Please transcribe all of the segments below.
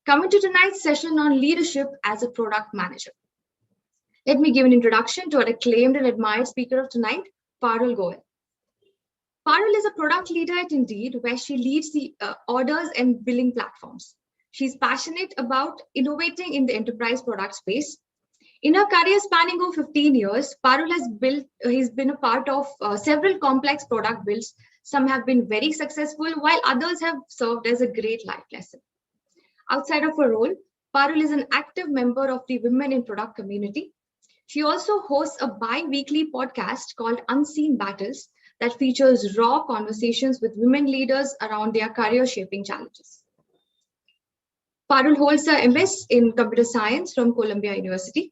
Coming to tonight's session on leadership as a product manager. Let me give an introduction to our acclaimed and admired speaker of tonight, Parul Goel. Parul is a product leader at Indeed, where she leads the orders and billing platforms. She's passionate about innovating in the enterprise product space. In her career spanning over 15 years, Parul he's been a part of several complex product builds. Some have been very successful, while others have served as a great life lesson. Outside of her role, Parul is an active member of the Women in Product community. She also hosts a bi-weekly podcast called Unseen Battles that features raw conversations with women leaders around their career-shaping challenges. Parul holds a MS in Computer Science from Columbia University.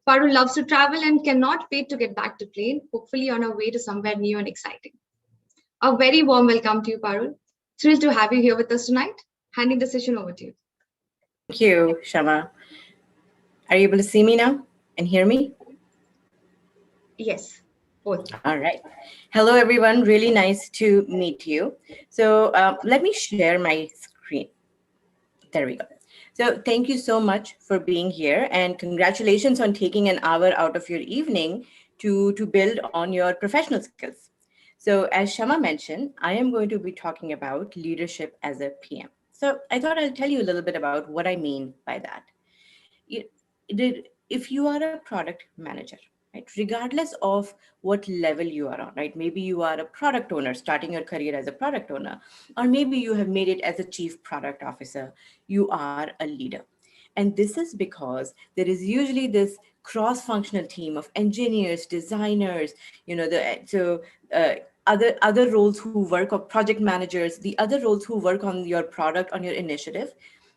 Parul loves to travel and cannot wait to get back to plane, hopefully on her way to somewhere new and exciting. A very warm welcome to you, Parul. Thrilled to have you here with us tonight. Handing the session over to you. Thank you, Shama. Are you able to see me now and hear me? Yes, both. All right. Hello, everyone. Really nice to meet you. So let me share my screen. There we go. So thank you so much for being here, and congratulations on taking an hour out of your evening to build on your professional skills. So as Shama mentioned, I am going to be talking about leadership as a PM. So I thought I'll tell you a little bit about what I mean by that. If you are a product manager, right, regardless of what level you are on, right, maybe you are a product owner starting your career as a product owner, or maybe you have made it as a chief product officer, you are a leader. And this is because there is usually this cross-functional team of engineers, designers, other roles who work, or project managers, the other roles who work on your product, on your initiative.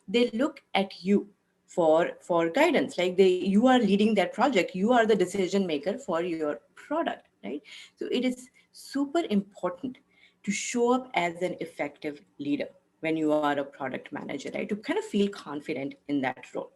They look at you for guidance, like you are leading that project, you are the decision maker for your product, right? So it is super important to show up as an effective leader when you are a product manager, right? To kind of feel confident in that role.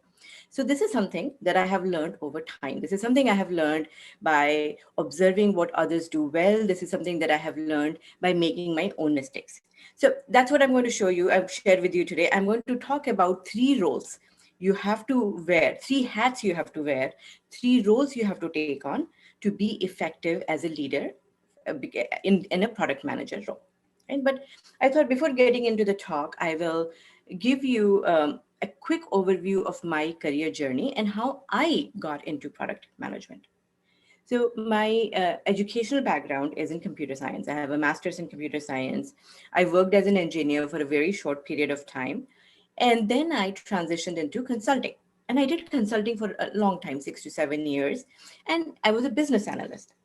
So this is something that I have learned over time. This is something I have learned by observing what others do well. This is something that I have learned by making my own mistakes. So that's what I'm going to show you. I've shared with you today. I'm going to talk about 3 roles you have to wear, 3 hats you have to wear, 3 roles you have to take on to be effective as a leader in a product manager role. Right? But I thought before getting into the talk, I will give you a quick overview of my career journey and how I got into product management. So my educational background is in computer science. I have a master's in computer science. I worked as an engineer for a very short period of time. And then I transitioned into consulting. And I did consulting for a long time, 6 to 7 years. And I was a business analyst.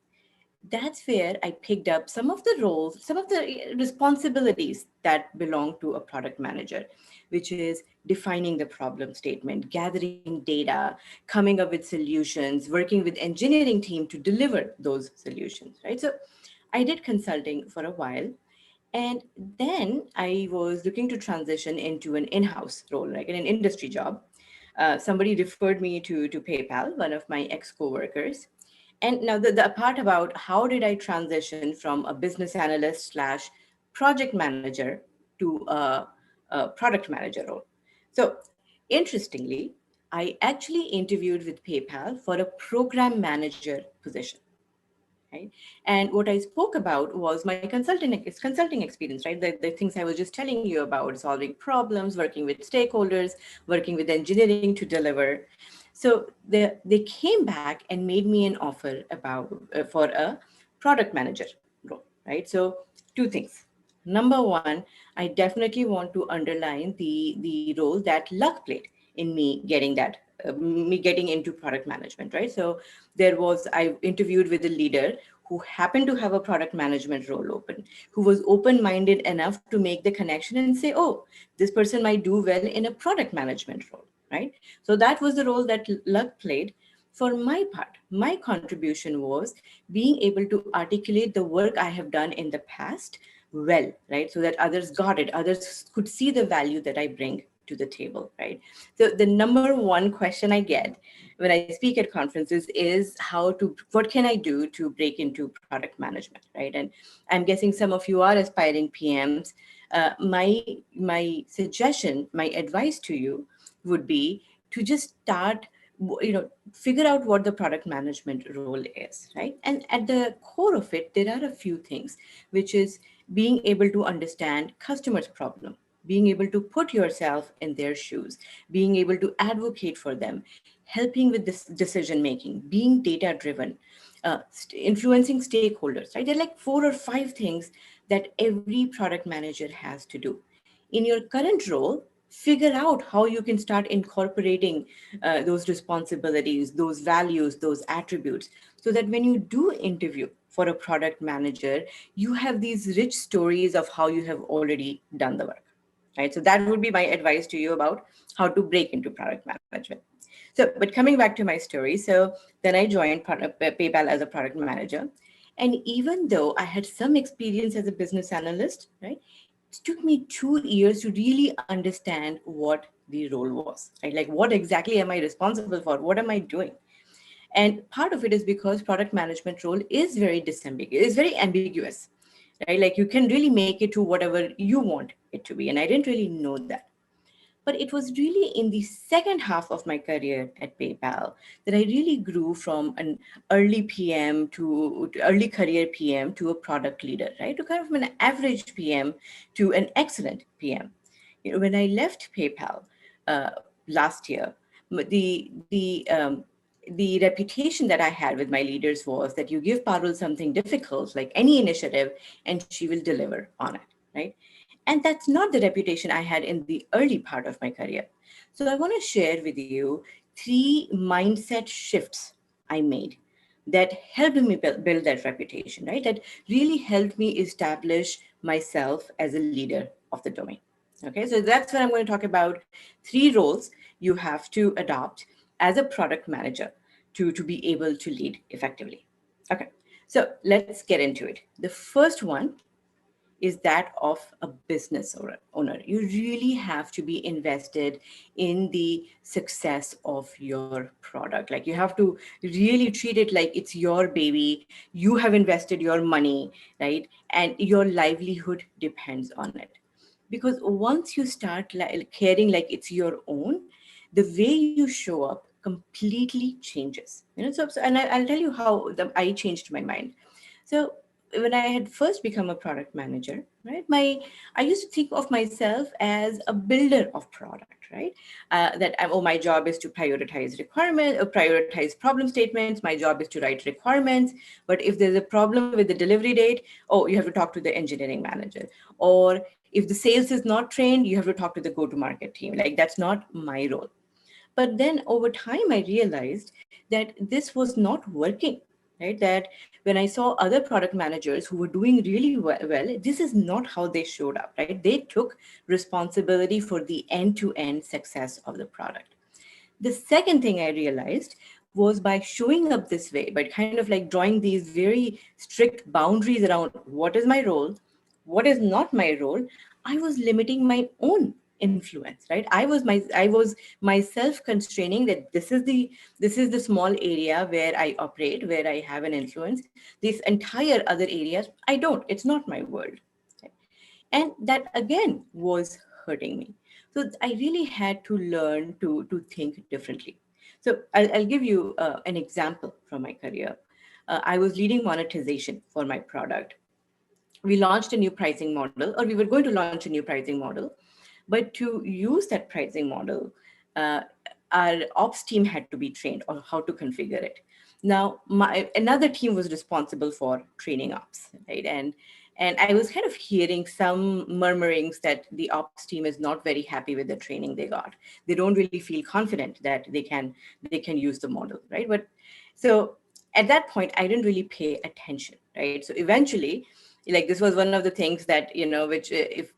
That's where I picked up some of the roles, some of the responsibilities that belong to a product manager, which is defining the problem statement, gathering data, coming up with solutions, working with engineering team to deliver those solutions, right? So I did consulting for a while. And then I was looking to transition into an in-house role, like in an industry job. Somebody referred me to PayPal, one of my ex-coworkers. And now the part about how did I transition from a business analyst slash project manager to a product manager role. So interestingly, I actually interviewed with PayPal for a program manager position. Right? And what I spoke about was my consulting experience, right? The things I was just telling you about, solving problems, working with stakeholders, working with engineering to deliver. So they came back and made me an offer for a product manager role, right? So 2 things. Number 1, I definitely want to underline the role that luck played in me getting into product management, right? So I interviewed with a leader who happened to have a product management role open, who was open-minded enough to make the connection and say, oh, this person might do well in a product management role, right? So that was the role that luck played. For my part, my contribution was being able to articulate the work I have done in the past well, right? So that others got it, others could see the value that I bring to the table, right? So the number 1 question I get when I speak at conferences is what can I do to break into product management, right? And I'm guessing some of you are aspiring PMs. My suggestion, my advice to you would be to just start, figure out what the product management role is, right? And at the core of it, there are a few things, which is being able to understand customers' problem, being able to put yourself in their shoes, being able to advocate for them, helping with this decision making, being data driven, influencing stakeholders, right? There are like 4 or 5 things that every product manager has to do. In your current role, figure out how you can start incorporating those responsibilities, those values, those attributes, so that when you do interview for a product manager, you have these rich stories of how you have already done the work, right? So that would be my advice to you about how to break into product management. So, but coming back to my story, so then I joined PayPal as a product manager. And even though I had some experience as a business analyst, right, it took me 2 years to really understand what the role was, right? Like, what exactly am I responsible for? What am I doing? And part of it is because product management role is very disambiguous, is very ambiguous, right? Like, you can really make it to whatever you want it to be. And I didn't really know that. But it was really in the second half of my career at PayPal that I really grew from an early PM to early career PM to a product leader, right? To kind of an average PM to an excellent PM. When I left PayPal uh, last year, the reputation that I had with my leaders was that you give Parul something difficult, like any initiative, and she will deliver on it, right? And that's not the reputation I had in the early part of my career. So I want to share with you 3 mindset shifts I made that helped me build that reputation, right? That really helped me establish myself as a leader of the domain. Okay, so that's what I'm going to talk about. 3 roles you have to adopt as a product manager to be able to lead effectively. Okay, so let's get into it. The first one is that of a business owner. You really have to be invested in the success of your product. Like, you have to really treat it like it's your baby. You have invested your money, right? And your livelihood depends on it. Because once you start caring like it's your own, the way you show up completely changes. And I'll tell you how I changed my mind. So when I had first become a product manager, right, I used to think of myself as a builder of product, right? My job is to prioritize requirements, prioritize problem statements. My job is to write requirements. But if there's a problem with the delivery date, oh, you have to talk to the engineering manager. Or if the sales is not trained, you have to talk to the go-to-market team. Like, that's not my role. But then over time, I realized that this was not working, right? That when I saw other product managers who were doing really well, this is not how they showed up, right? They took responsibility for the end-to-end success of the product. The second thing I realized was by showing up this way, by kind of like drawing these very strict boundaries around what is my role, what is not my role, I was limiting my own influence, right? I was myself constraining that this is the small area where I operate, where I have an influence. These entire other areas, I don't. It's not my world. And that again was hurting me. So I really had to learn to think differently. So I'll give you an example from my career. I was leading monetization for my product. We launched a new pricing model, or we were going to launch a new pricing model. But to use that pricing model, uh, our ops team had to be trained on how to configure it. Now, another team was responsible for training ops, right? And I was kind of hearing some murmurings that the ops team is not very happy with the training they got. They don't really feel confident that they can use the model, right? But so at that point, I didn't really pay attention, right? So eventually, like, this was one of the things that, which if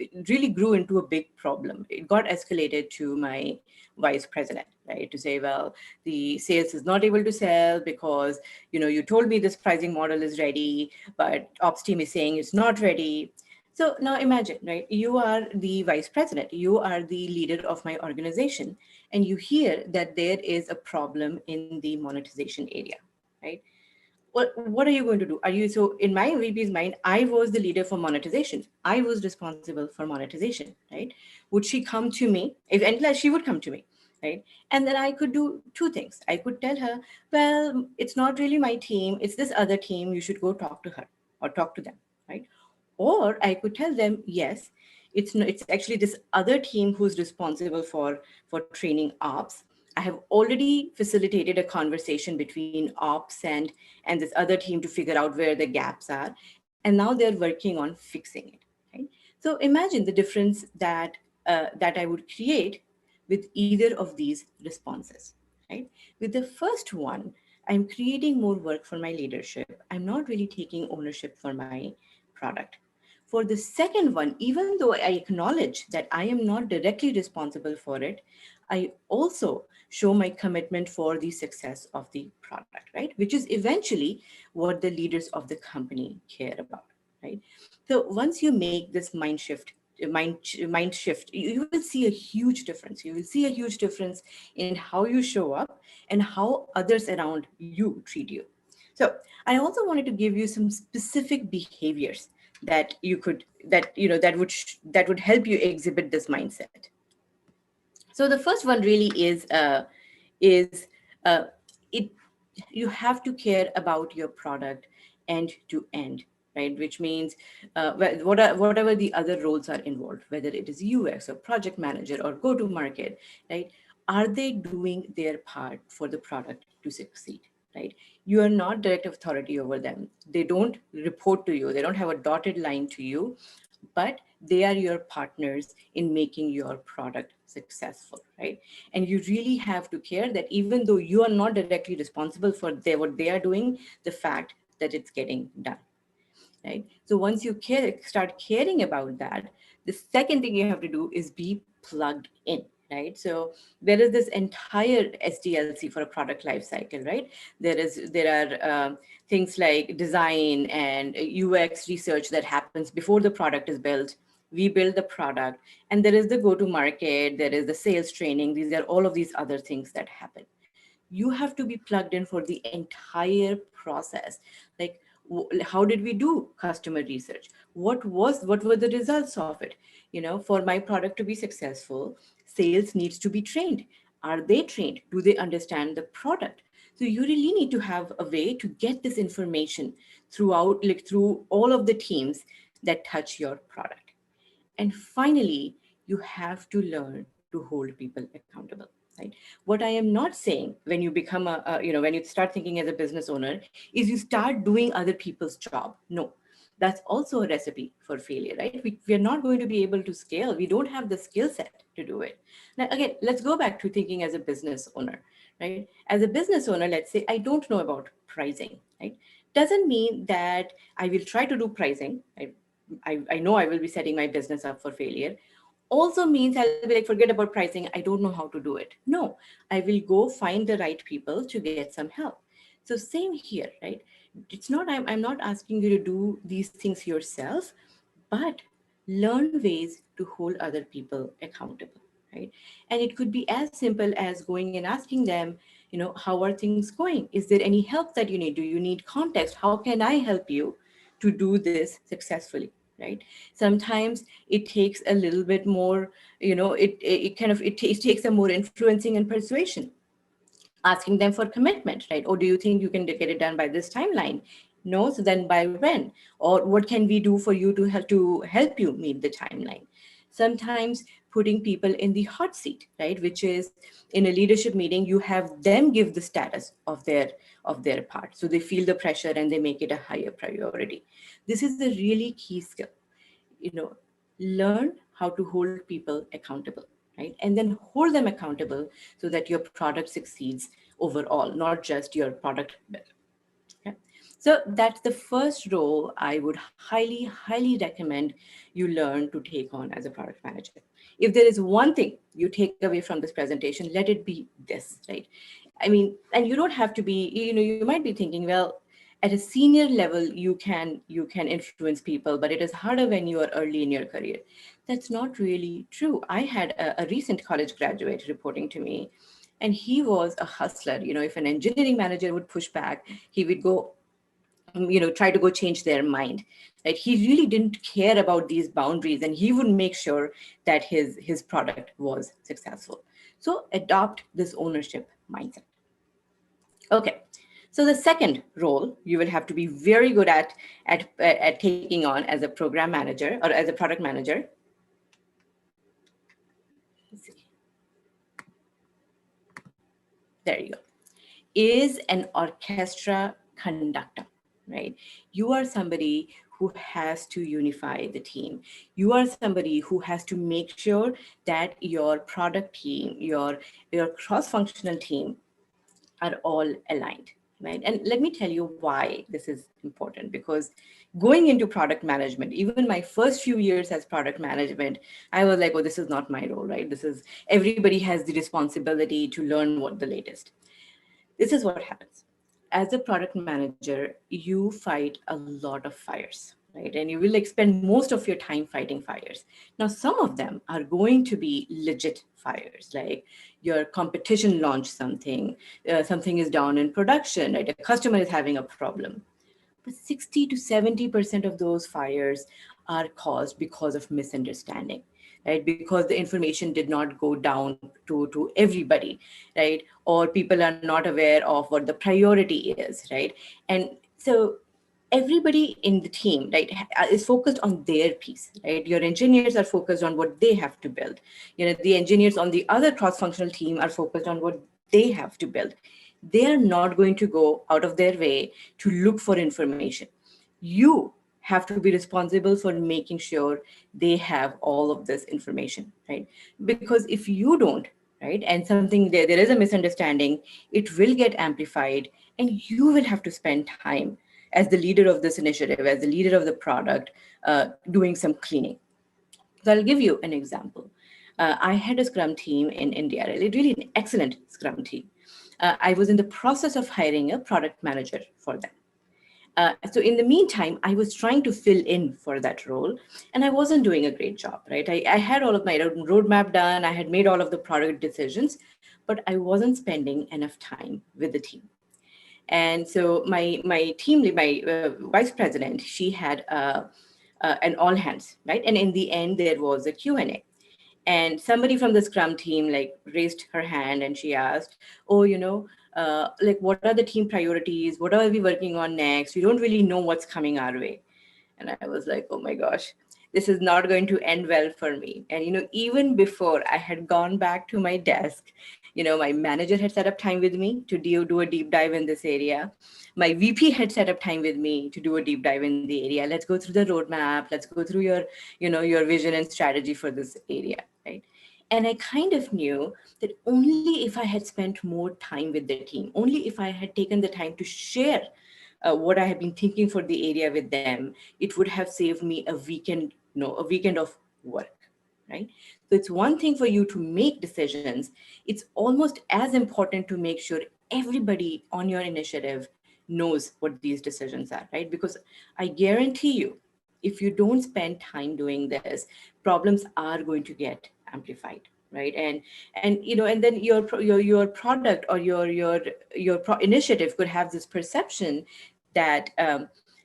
it really grew into a big problem. It got escalated to my vice president, right? To say, well, the sales is not able to sell because, you told me this pricing model is ready, but ops team is saying it's not ready. So now imagine, right? You are the vice president, you are the leader of my organization, and you hear that there is a problem in the monetization area, right? what are you going to do? Are you, so in my VP's mind, I was the leader for monetization. I was responsible for monetization, right? Would she come to me? If and she would come to me, right? And then I could do two things. I could tell her, well, it's not really my team, it's this other team. You should go talk to her or talk to them, right? Or I could tell them, yes, it's actually this other team who's responsible for training ops. I have already facilitated a conversation between ops and this other team to figure out where the gaps are, and now they're working on fixing it, right? So imagine the difference that I would create with either of these responses, right? With the first one, I'm creating more work for my leadership. I'm not really taking ownership for my product. For the second one, even though I acknowledge that I am not directly responsible for it, I also show my commitment for the success of the product, right? Which is eventually what the leaders of the company care about, right? So once you make this mind shift, you will see a huge difference. You will see a huge difference in how you show up and how others around you treat you. So I also wanted to give you some specific behaviors that you could that you know that would help you exhibit this mindset. So the first one really is uh, it you have to care about your product end to end, right? Which means whatever the other roles are involved, whether it is UX or project manager or go to market, right? Are they doing their part for the product to succeed, right? You are not direct authority over them. They don't report to you. They don't have a dotted line to you, but they are your partners in making your product successful, right? And you really have to care that even though you are not directly responsible for what they are doing, the fact that it's getting done, right? So once you start caring about that, the second thing you have to do is be plugged in, right? So there is this entire SDLC for a product life cycle, right? There are things like design and UX research that happens before the product is built. We build the product, and there is the go to market, there is the sales training. These are all of these other things that happen. You have to be plugged in for the entire process. Like, how did we do customer research? What were the results of it? For my product to be successful, sales needs to be trained. Are they trained? Do they understand the product? So you really need to have a way to get this information throughout, like through all of the teams that touch your product. And finally, you have to learn to hold people accountable, right? What I am not saying when you become when you start thinking as a business owner is you start doing other people's job. No, that's also a recipe for failure, right? We are not going to be able to scale. We don't have the skill set to do it. Now, again, let's go back to thinking as a business owner, right? As a business owner, let's say I don't know about pricing, right? Doesn't mean that I will try to do pricing. I know I will be setting my business up for failure. Also means I'll be like, forget about pricing. I don't know how to do it. No, I will go find the right people to get some help. So same here, right? It's not, I'm not asking you to do these things yourself, but learn ways to hold other people accountable, right? And it could be as simple as going and asking them, how are things going? Is there any help that you need? Do you need context? How can I help you to do this successfully, right? Sometimes it takes a little bit more, it takes a more influencing and persuasion, asking them for commitment, right? Or do you think you can get it done by this timeline? No, so then by when? Or what can we do for you to help you meet the timeline? Sometimes putting people in the hot seat, right? Which is in a leadership meeting, you have them give the status of their part. So they feel the pressure and they make it a higher priority. This is a really key skill. you know Learn how to hold people accountable, right? And then hold them accountable so that your product succeeds overall, not just your product. Okay. So that's the first role I would highly recommend you learn to take on as a product manager. If there is one thing you take away from this presentation, let it be this, right? I mean, and you don't have to be, you might be thinking, well, at a senior level, you can influence people, but it is harder when you are early in your career. That's not really true. I had a recent college graduate reporting to me, and he was a hustler. If an engineering manager would push back, he would go try to go change their mind. Right? He really didn't care about these boundaries, and he would make sure that his product was successful. So adopt this ownership mindset. Okay. So the second role you will have to be very good at taking on as a program manager or as a product manager. Let's see. There you go. Is an orchestra conductor, right? You are somebody who has to unify the team. You are somebody who has to make sure that your product team, your cross-functional team are all aligned, right? And let me tell you why this is important, because going into product management, even my first few years as product management, I was like, oh, this is not my role, right? Everybody has the responsibility to learn what the latest. This is what happens. As a product manager, you fight a lot of fires, right? And you will spend most of your time fighting fires. Now, some of them are going to be legit fires, like your competition launched something, something is down in production, right? A customer is having a problem. But 60 to 70% of those fires are caused because of misunderstanding, right? Because the information did not go down to everybody, right? Or people are not aware of what the priority is, right? And so everybody in the team, right, is focused on their piece, right? Your engineers are focused on what they have to build. The engineers on the other cross-functional team are focused on what they have to build. They are not going to go out of their way to look for information. You have to be responsible for making sure they have all of this information, right? Because if you don't, right, and there is a misunderstanding, it will get amplified, and you will have to spend time as the leader of this initiative, as the leader of the product, doing some cleaning. So I'll give you an example. I had a Scrum team in India, really an excellent Scrum team. I was in the process of hiring a product manager for them. So in the meantime, I was trying to fill in for that role, and I wasn't doing a great job, right? I had all of my roadmap done. I had made all of the product decisions, but I wasn't spending enough time with the team. And so my team lead, my vice president, she had an all hands, right? And in the end, there was a Q&A. And somebody from the Scrum team raised her hand and she asked, oh, what are the team priorities? What are we working on next? We don't really know what's coming our way. And I was like, oh my gosh, this is not going to end well for me. And, even before I had gone back to my desk, my manager had set up time with me to do a deep dive in this area. My VP had set up time with me to do a deep dive in the area. Let's go through the roadmap. Let's go through your vision and strategy for this area, right? And I kind of knew that only if I had spent more time with the team, only if I had taken the time to share what I had been thinking for the area with them, it would have saved me a weekend of work, right? So it's one thing for you to make decisions. It's almost as important to make sure everybody on your initiative knows what these decisions are, right? Because I guarantee you, if you don't spend time doing this, problems are going to get amplified, right? And then your product or your initiative could have this perception that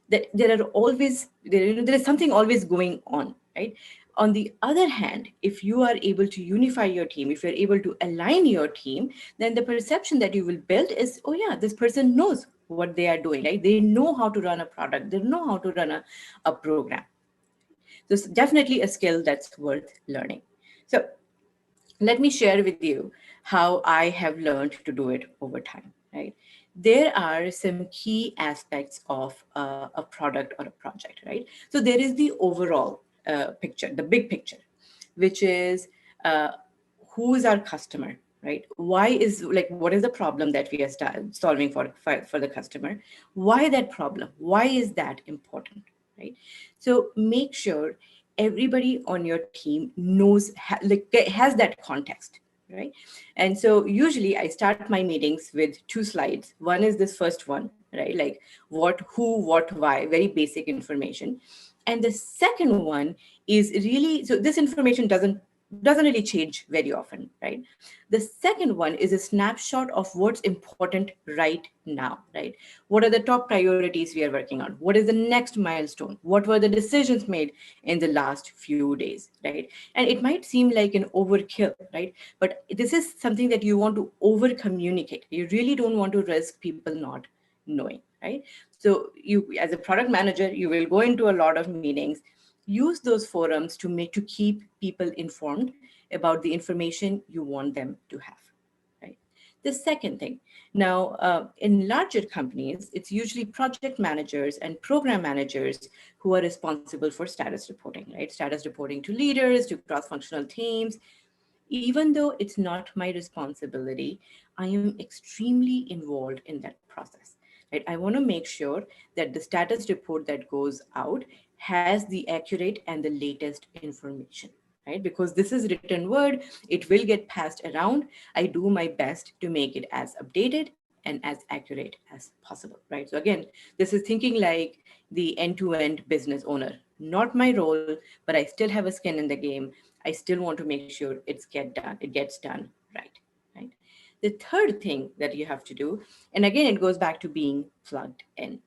that there is something always going on, right? On the other hand, if you are able to unify your team, if you're able to align your team, then the perception that you will build is, oh yeah, this person knows what they are doing, right? They know how to run a product, they know how to run a program. So it's definitely a skill that's worth learning. So let me share with you how I have learned to do it over time, right? There are some key aspects of a product or a project, right? So there is the overall picture, the big picture, which is who is our customer, right? What is the problem that we are solving for the customer? Why that problem? Why is that important, right? So make sure everybody on your team knows, has that context, right? And so usually I start my meetings with two slides. One is this first one, right? Like what, who, what, why, very basic information. And the second one is really, so this information doesn't doesn't really change very often, right? The second one is a snapshot of what's important right now, right? What are the top priorities we are working on? What is the next milestone? What were the decisions made in the last few days, right? And it might seem like an overkill, right? But this is something that you want to over communicate. You really don't want to risk people not knowing, right? So you, as a product manager, you will go into a lot of meetings, use those forums to keep people informed about the information you want them to have, right? The second thing, now in larger companies, it's usually project managers and program managers who are responsible for status reporting, right? Status reporting to leaders, to cross-functional teams. Even though it's not my responsibility, I am extremely involved in that process. Right? I want to make sure that the status report that goes out has the accurate and the latest information. Right? Because this is written word, it will get passed around. I do my best to make it as updated and as accurate as possible. Right? So again, this is thinking like the end-to-end business owner. Not my role, but I still have a skin in the game. I still want to make sure it gets done right, right? The third thing that you have to do, and again, it goes back to being plugged in.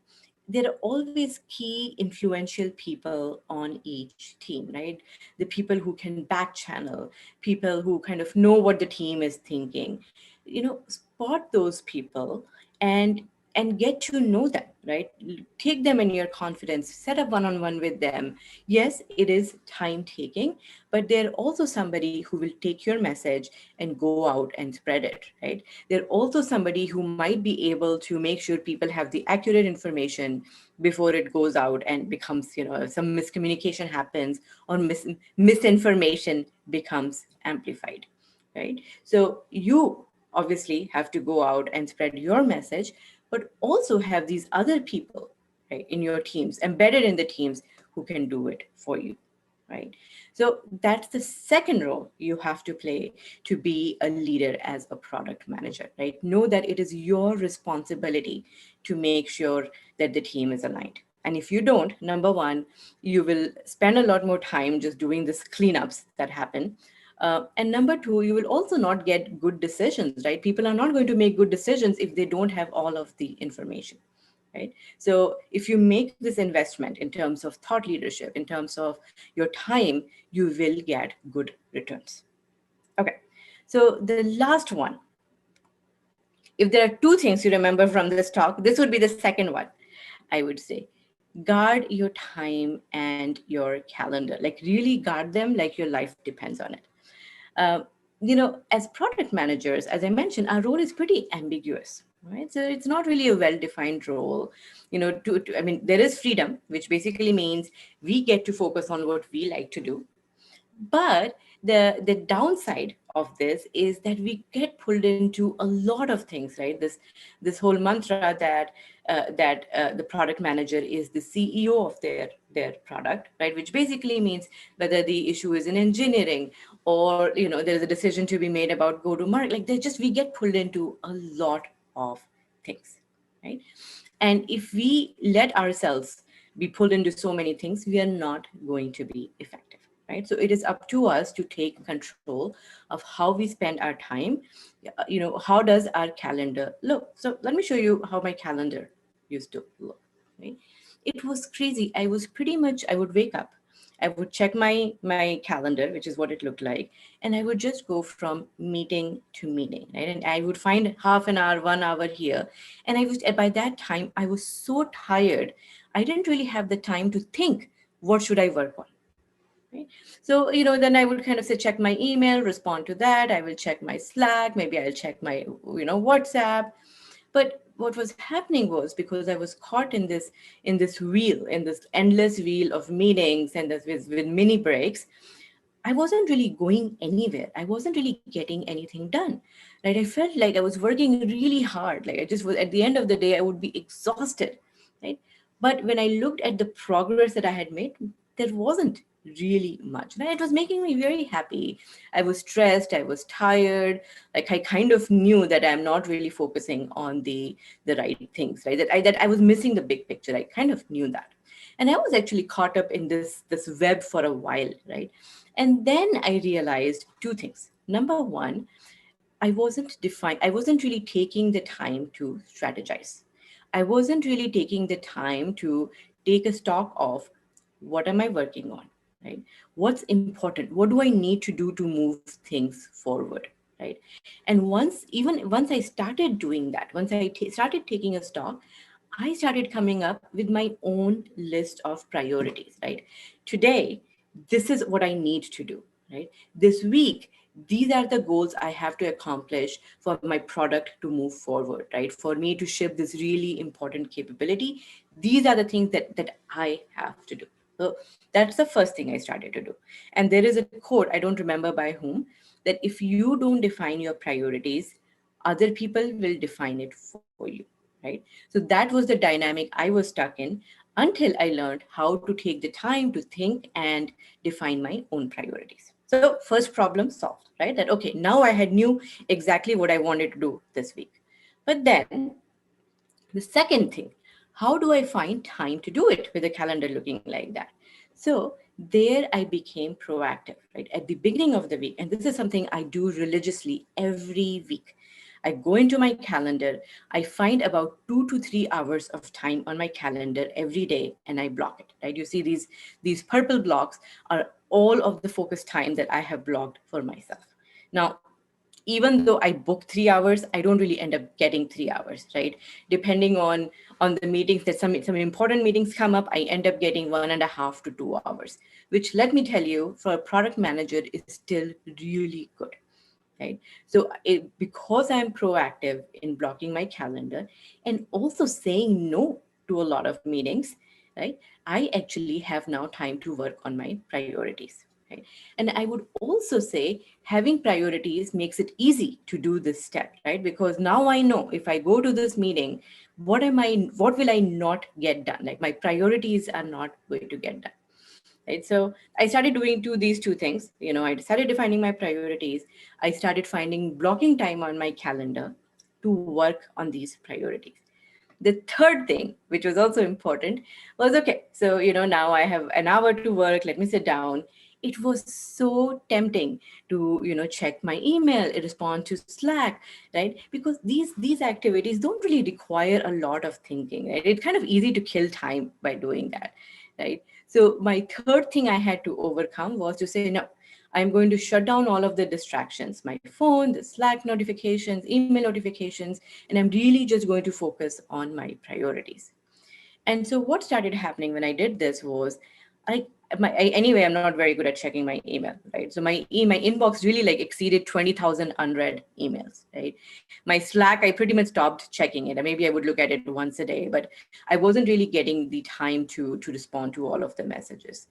There are always key influential people on each team, right? The people who can back channel, people who kind of know what the team is thinking. Spot those people and get to know them, right? Take them in your confidence, set up one-on-one with them. Yes, it is time taking, but they're also somebody who will take your message and go out and spread it, right? They're also somebody who might be able to make sure people have the accurate information before it goes out and becomes, some miscommunication happens or misinformation becomes amplified, right? So you obviously have to go out and spread your message, but also have these other people, right, in your teams, embedded in the teams, who can do it for you, right? So that's the second role you have to play to be a leader as a product manager, right? Know that it is your responsibility to make sure that the team is aligned. And if you don't, number one, you will spend a lot more time just doing this cleanups that happen. And number two, you will also not get good decisions, right? People are not going to make good decisions if they don't have all of the information, right? So if you make this investment in terms of thought leadership, in terms of your time, you will get good returns. Okay, so the last one, if there are two things you remember from this talk, this would be the second one, I would say. Guard your time and your calendar, like really guard them like your life depends on it. Uh, as product managers, as I mentioned, our role is pretty ambiguous, right? So it's not really a well-defined role. There is freedom, which basically means we get to focus on what we like to do. But the downside of this is that we get pulled into a lot of things, right? This whole mantra that the product manager is the CEO of their product, right? Which basically means whether the issue is in engineering or there's a decision to be made about go to market. Like we get pulled into a lot of things, right? And if we let ourselves be pulled into so many things, we are not going to be effective, right? So it is up to us to take control of how we spend our time. How does our calendar look? So let me show you how my calendar used to look, right? It was crazy. I would wake up, I would check my calendar, which is what it looked like, and I would just go from meeting to meeting, right? And I would find half an hour, 1 hour here, and by that time I was so tired, I didn't really have the time to think, what should I work on? Right? So, then I would kind of say, check my email, respond to that. I will check my Slack. Maybe I'll check my, WhatsApp. But what was happening was, because I was caught in this wheel, in this endless wheel of meetings and this with mini breaks, I wasn't really going anywhere. I wasn't really getting anything done, right? I felt like I was working really hard. Like I just was, at the end of the day, I would be exhausted, right? But when I looked at the progress that I had made, there wasn't really much. And it was making me very happy. I was stressed, I was tired. Like I kind of knew that I'm not really focusing on the right things, right? That I was missing the big picture. I kind of knew that. And I was actually caught up in this web for a while, right? And then I realized two things. Number one, I wasn't really taking the time to strategize. I wasn't really taking the time to take a stock of what am I working on, right? What's important? What do I need to do to move things forward, right? And once I started doing that, once I started taking a stock, I started coming up with my own list of priorities, right? Today, this is what I need to do, right? This week, these are the goals I have to accomplish for my product to move forward, right? For me to ship this really important capability, these are the things that I have to do. So that's the first thing I started to do. And there is a quote, I don't remember by whom, that if you don't define your priorities, other people will define it for you, right? So that was the dynamic I was stuck in until I learned how to take the time to think and define my own priorities. So first problem solved, right? That okay, now I had knew exactly what I wanted to do this week. But then the second thing, how do I find time to do it with a calendar looking like that? So there I became proactive, right? At the beginning of the week, and this is something I do religiously every week. I go into my calendar, I find about 2 to 3 hours of time on my calendar every day, and I block it, right? You see these purple blocks are all of the focus time that I have blocked for myself. Now, even though I book 3 hours, I don't really end up getting 3 hours, right? Depending on the meetings, that some important meetings come up, I end up getting 1.5 to 2 hours, which let me tell you, for a product manager is still really good, right? So because I'm proactive in blocking my calendar and also saying no to a lot of meetings, right? I actually have now time to work on my priorities, right? And I would also say having priorities makes it easy to do this step, right? Because now I know if I go to this meeting, what will I not get done? Like my priorities are not going to get done, right? So I started doing these two things. I started defining my priorities. I started finding blocking time on my calendar to work on these priorities. The third thing, which was also important, was okay, so now I have an hour to work, let me sit down. It was so tempting to check my email, respond to Slack, right? Because these activities don't really require a lot of thinking, right? It's kind of easy to kill time by doing that, right? So my third thing I had to overcome was to say no. I'm going to shut down all of the distractions, my phone, the Slack notifications, email notifications, and I'm really just going to focus on my priorities. And so what started happening when I did this was, anyway, I'm not very good at checking my email, right? So my inbox really like exceeded 20,000 unread emails, right? My Slack, I pretty much stopped checking it. Maybe I would look at it once a day, but I wasn't really getting the time to respond to all of the messages.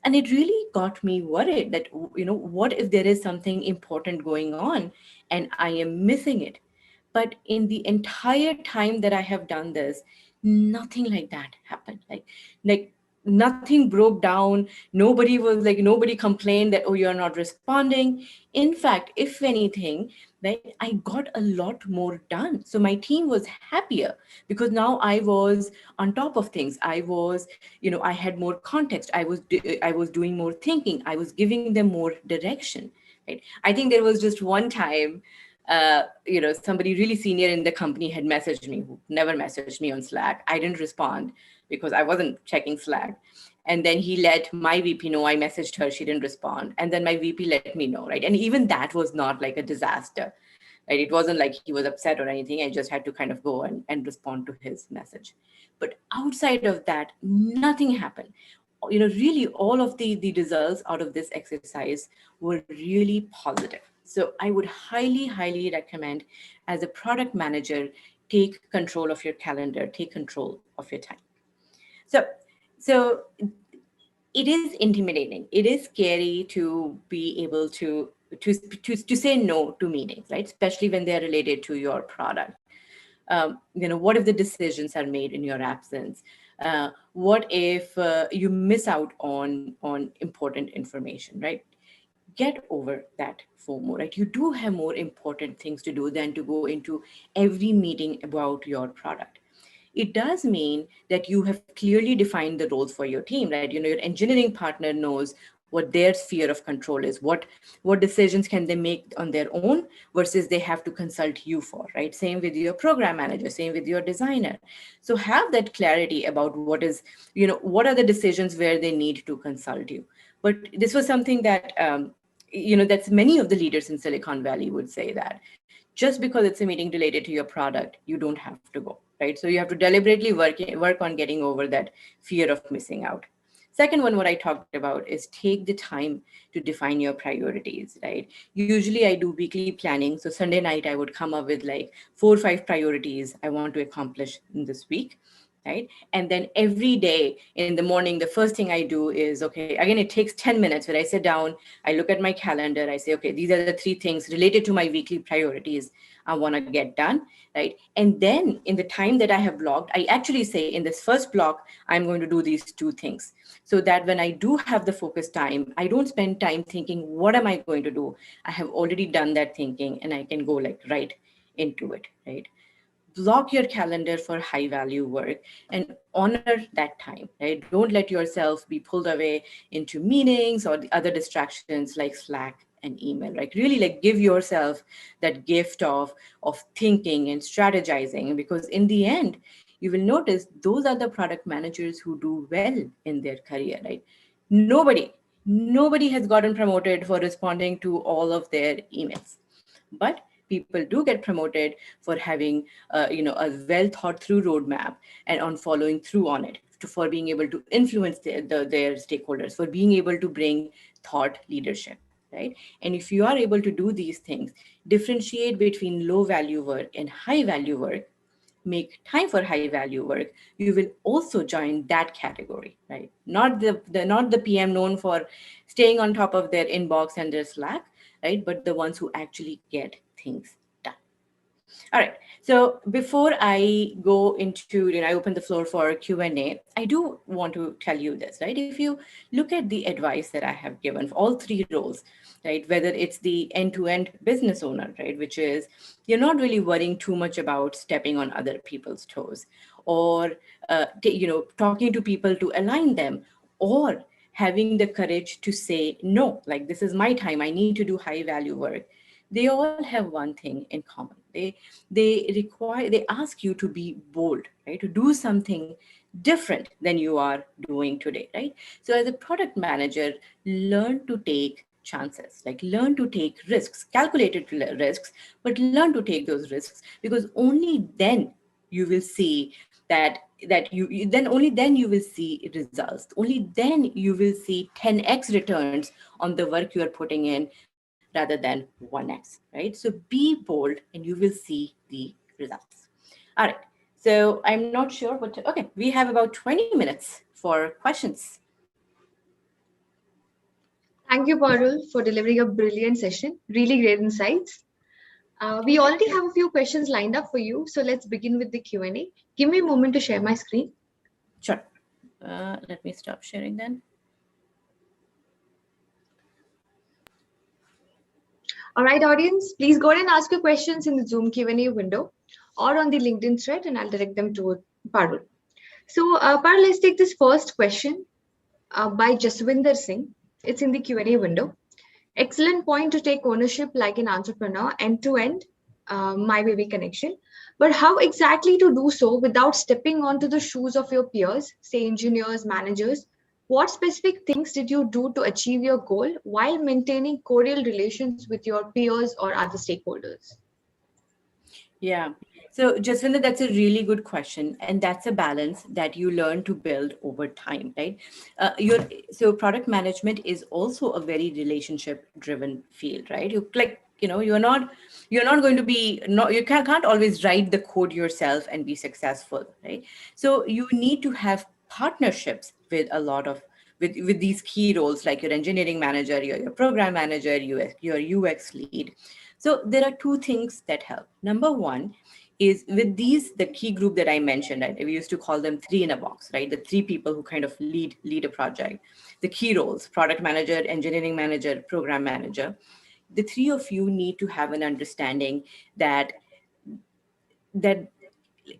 And it really got me worried that, what if there is something important going on and I am missing it? But in the entire time that I have done this, nothing like that happened. Like nothing broke down. Nobody complained that, oh, you're not responding. In fact, if anything, right, I got a lot more done. So my team was happier because now I was on top of things. I had more context. I was doing more thinking. I was giving them more direction, right? I think there was just one time, somebody really senior in the company had messaged me, who never messaged me on Slack. I didn't respond because I wasn't checking Slack. And then he let my VP know. I messaged her, she didn't respond. And then my VP let me know, right? And even that was not like a disaster, right? It wasn't like he was upset or anything. I just had to kind of go and respond to his message. But outside of that, nothing happened. Really all of the results out of this exercise were really positive. So I would highly, highly recommend, as a product manager, take control of your calendar, take control of your time. So it is intimidating. It is scary to be able to say no to meetings, right? Especially when they're related to your product. What if the decisions are made in your absence? What if you miss out on important information, right? Get over that FOMO, right? You do have more important things to do than to go into every meeting about your product. It does mean that you have clearly defined the roles for your team, right? Your engineering partner knows what their sphere of control is, what decisions can they make on their own versus they have to consult you for, right? Same with your program manager, same with your designer. So have that clarity about what are the decisions where they need to consult you. But this was something that that's many of the leaders in Silicon Valley would say that just because it's a meeting related to your product, you don't have to go, right? So you have to deliberately work on getting over that fear of missing out. Second one, what I talked about is take the time to define your priorities, right? Usually I do weekly planning. So Sunday night, I would come up with like 4 or 5 priorities I want to accomplish in this week, right? And then every day in the morning, the first thing I do is, okay, again, it takes 10 minutes where I sit down, I look at my calendar, I say, okay, these are the 3 things related to my weekly priorities I want to get done, right? And then in the time that I have blocked, I actually say in this first block, I'm going to do these 2 things. So that when I do have the focus time, I don't spend time thinking, what am I going to do? I have already done that thinking and I can go like right into it, right? Block your calendar for high value work and honor that time, right? Don't let yourself be pulled away into meetings or the other distractions like Slack and email, right? Really like give yourself that gift of thinking and strategizing, because in the end you will notice those are the product managers who do well in their career, right? Nobody has gotten promoted for responding to all of their emails, but people do get promoted for having a well thought through roadmap and on following through on it, for being able to influence their stakeholders, for being able to bring thought leadership, right? And if you are able to do these things, differentiate between low value work and high value work, make time for high value work, you will also join that category, right? Not the PM known for staying on top of their inbox and their Slack, right? But the ones who actually get things done. All right. So before I go into, I open the floor for Q&A, I do want to tell you this, right? If you look at the advice that I have given for all 3 roles, right? Whether it's the end-to-end business owner, right? Which is you're not really worrying too much about stepping on other people's toes, or, talking to people to align them, or having the courage to say no, like this is my time, I need to do high value work. They all have one thing in common. They ask you to be bold, right? To do something different than you are doing today, right? So as a product manager, learn to take chances, like learn to take risks, calculated risks, but learn to take those risks, because only then you will see then you will see results. Only then you will see 10x returns on the work you are putting in rather than 1x, right? So be bold and you will see the results. All right. So I'm not sure okay, we have about 20 minutes for questions. Thank you, Parul, for delivering a brilliant session. Really great insights. We already have a few questions lined up for you, so let's begin with the Q&A. Give me a moment to share my screen. Sure. Let me stop sharing then. All right, audience, please go ahead and ask your questions in the Zoom Q&A window or on the LinkedIn thread, and I'll direct them to Parul. So, Parul, let's take this first question by Jaswinder Singh. It's in the Q&A window. Excellent point to take ownership like an entrepreneur, end-to-end, my baby connection. But how exactly to do so without stepping onto the shoes of your peers, say engineers, managers? What specific things did you do to achieve your goal while maintaining cordial relations with your peers or other stakeholders? Yeah. So, Jaswinder, that's a really good question, and that's a balance that you learn to build over time, right? So product management is also a very relationship-driven field, right? You're not going to be no you can't always write the code yourself and be successful, right? So you need to have partnerships with a lot of with these key roles like your engineering manager, your program manager, your UX lead. So there are 2 things that help. Number one is with the key group that I mentioned, right? We used to call them 3 in a box, right? The 3 people who kind of lead a project, the key roles: product manager, engineering manager, program manager. The 3 of you need to have an understanding that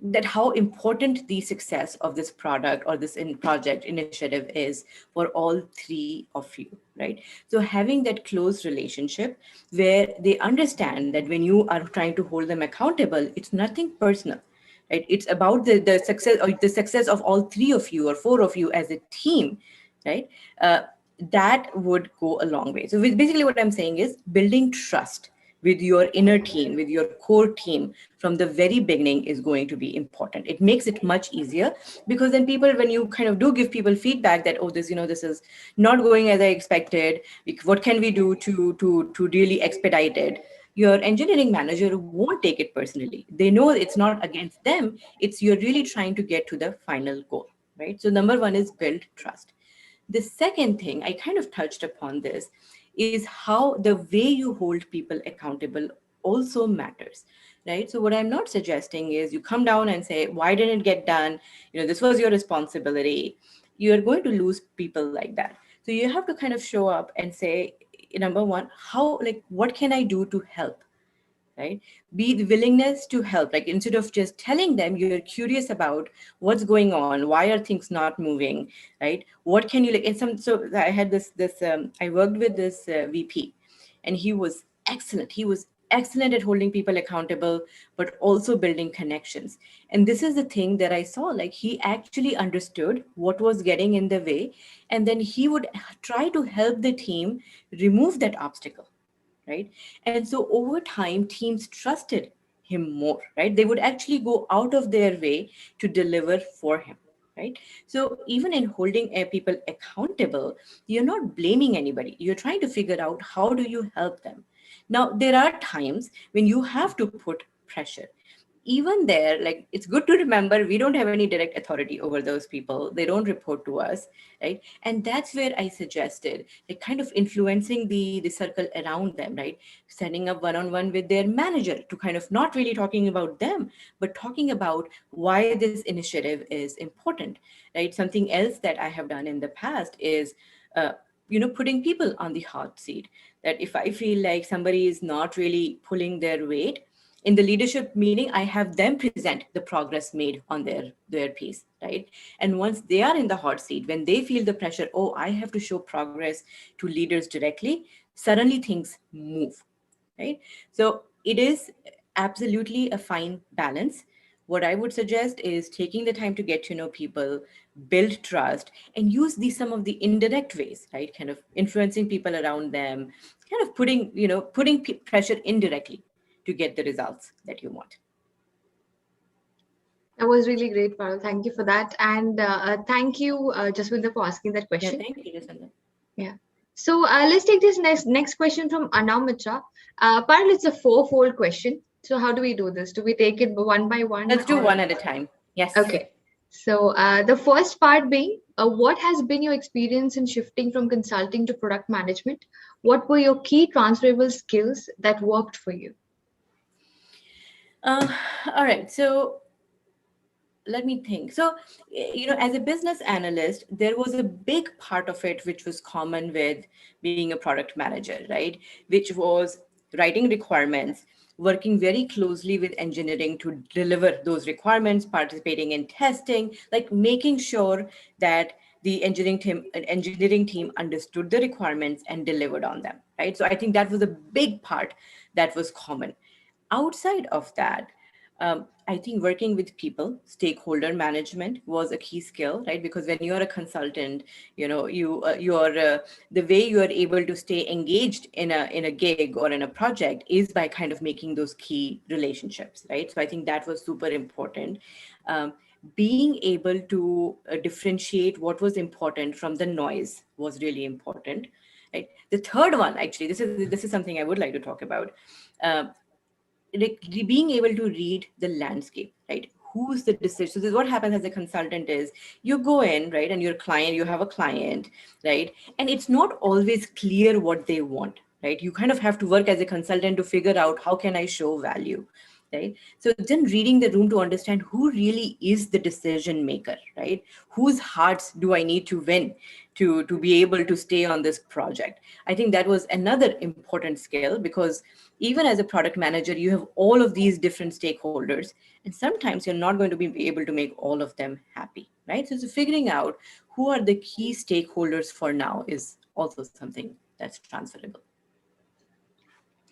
that how important the success of this product or this project initiative is for all three of you, right? So having that close relationship where they understand that when you are trying to hold them accountable, it's nothing personal, right? It's about the success or the success of all three of you or four of you as a team, right? uh, that would go a long way. So basically what I'm saying is building trust with your inner team, with your core team from the very beginning is going to be important. It makes it much easier, because then people, when you kind of do give people feedback that, oh, this, this is not going as I expected, what can we do to really expedite it? Your engineering manager won't take it personally. They know it's not against them. It's you're really trying to get to the final goal, right? So number one is build trust. The second thing, I kind of touched upon this, is how the way you hold people accountable also matters, right? So what I'm not suggesting is you come down and say, why didn't it get done? This was your responsibility. You're going to lose people like that. So you have to kind of show up and say, number one, what can I do to help? Right? Be the willingness to help. Like instead of just telling them, you're curious about what's going on, why are things not moving, right? What can you like? And so I had I worked with this VP, and he was excellent. He was excellent at holding people accountable, but also building connections. And this is the thing that I saw. Like he actually understood what was getting in the way, and then he would try to help the team remove that obstacle, right? And so over time, teams trusted him more, right? They would actually go out of their way to deliver for him, right? So even in holding people accountable, you're not blaming anybody. You're trying to figure out how do you help them. Now, there are times when you have to put pressure. Even there, like, it's good to remember we don't have any direct authority over those people. They don't report to us, right? And that's where I suggested like kind of influencing the circle around them, right? Setting up one-on-one with their manager to kind of not really talking about them, but talking about why this initiative is important, right? Something else that I have done in the past is putting people on the hot seat. That if I feel like somebody is not really pulling their weight in the leadership meeting, I have them present the progress made on their piece, right? And once they are in the hot seat, when they feel the pressure, oh, I have to show progress to leaders directly, suddenly things move, right? So it is absolutely a fine balance. What I would suggest is taking the time to get to know people, build trust, and use these some of the indirect ways, right? Kind of influencing people around them, kind of putting pressure indirectly to get the results that you want. That was really great, Parul. Thank you for that. And thank you, Jaswinder, for asking that Yeah, question. thank you, Jacinda. Yeah. So let's take this next question from Anamitra. Parul, it's a four-fold question. So how do we do this? Do we take it one by one? Let's do one at a time. Yes. Okay. So the first part being, what has been your experience in shifting from consulting to product management? What were your key transferable skills that worked for you? Uh, all right. So let me think. So, as a business analyst, there was a big part of it which was common with being a product manager, right? Which was writing requirements, working very closely with engineering to deliver those requirements, participating in testing, like making sure that the engineering team understood the requirements and delivered on them, right? So I think that was a big part that was common. Outside of that, I think working with people, stakeholder management was a key skill, right? Because when you're a consultant, the way you are able to stay engaged in a gig or in a project is by kind of making those key relationships, right? So I think that was super important. Um, Being able to differentiate what was important from the noise was really important, right? The third one, actually, this is something I would like to talk about. Um, like being able to read the landscape, right? Who's the decision? So this is what happens as a consultant is you go in, right? And you have a client, right? And it's not always clear what they want, right? You kind of have to work as a consultant to figure out how can I show value, right? So then reading the room to understand who really is the decision maker, right? Whose hearts do I need to win, to be able to stay on this project. I think that was another important skill, because even as a product manager, you have all of these different stakeholders, and sometimes you're not going to be able to make all of them happy, right? So figuring out who are the key stakeholders for now is also something that's transferable.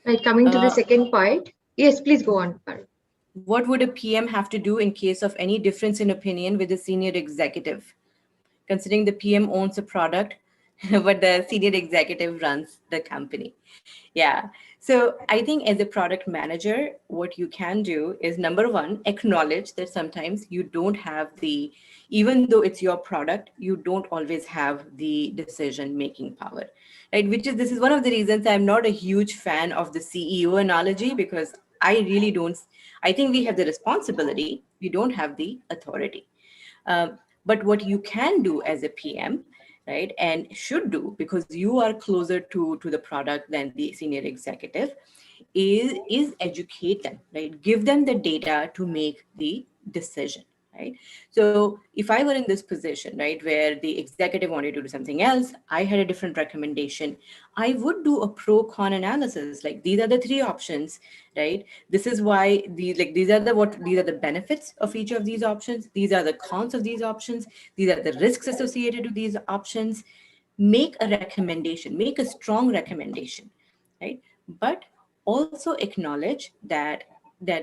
Right, coming to the Uh, second part. Yes, please go on, Parul. what would a PM have to do in case of any difference in opinion with a senior executive? Considering the PM owns a product, but the senior executive runs the company. Yeah. So I think as a product manager, what you can do is, number one, acknowledge that sometimes you don't have the, even though it's your product, you don't always have the decision making power, right? This is one of the reasons I'm not a huge fan of the CEO analogy, because I really don't, I think we have the responsibility, we don't have the authority. But what you can do as a PM, right, and should do, because you are closer to the product than the senior executive, is educate them, right? Give them the data to make the decision, right? So if I were in this position, right, where the executive wanted to do something else, I had a different recommendation, I would do a pro con analysis. Like, these are the three options, right? This is why these are the benefits of each of these options. These are the cons of these options. These are the risks associated with these options. Make a recommendation, make a strong recommendation, right? But also acknowledge that